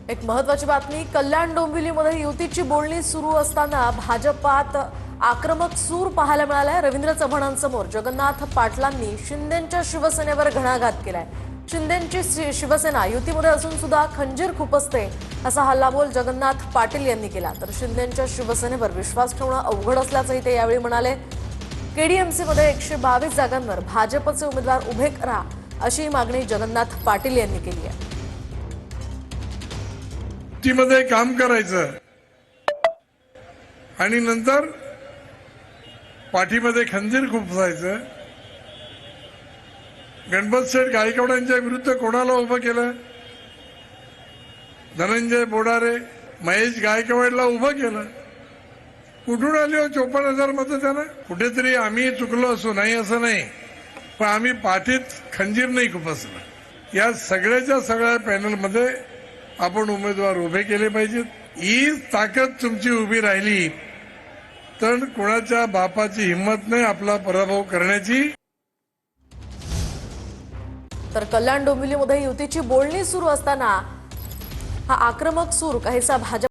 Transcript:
एक महत्त्वाची बातमी, कल्याण डोंबिवलीमध्ये युतीची बोलणी सुरू असताना भाजपात आक्रमक सूर पाहायला मिळालाय। रवींद्र चव्हाणांसमोर जगन्नाथ पाटलांनी शिंदेंच्या शिवसेनेवर घणाघात केलाय। शिंदेंची शिवसेना युतीमध्ये असून सुद्धा खंजीर खुपसते असा हल्लाबोल जगन्नाथ पाटील यांनी केला। तर शिंदेंच्या शिवसेनेवर विश्वास ठेवणं अवघड असल्याचंही ते यावेळी म्हणाले। केडीएमसीमध्ये 122 जागांवर भाजपचे उमेदवार उभे करा अशी मागणी जगन्नाथ पाटील यांनी केली आहे। मध्ये काम करायचं आणि नंतर पाठीमध्ये खंजीर खुपसायचं। गणपत शेठ गायकवाडांच्या विरुद्ध कोणाला उभं केलं? धनंजय बोडारे, महेश गायकवाडला उभं केलं। कुठून आली हो 54,000 मतं त्यांना? कुठेतरी आम्ही चुकलो असू, नाही असं नाही, पण आम्ही पाठीत खंजीर नाही खुपसलं। या सगळ्याच्या सगळ्या पॅनलमध्ये आपण उमेदवार उभे केले पाहिजेत। ही ताकद तुमची उभी राहिली तर कोणाच्या बापाची हिंमत नाही आपला पराभव करण्याची। तर कल्याण डोंबिवलीमध्ये युतीची बोलणी सुरू असताना हा आक्रमक सूर काहीसा भाजप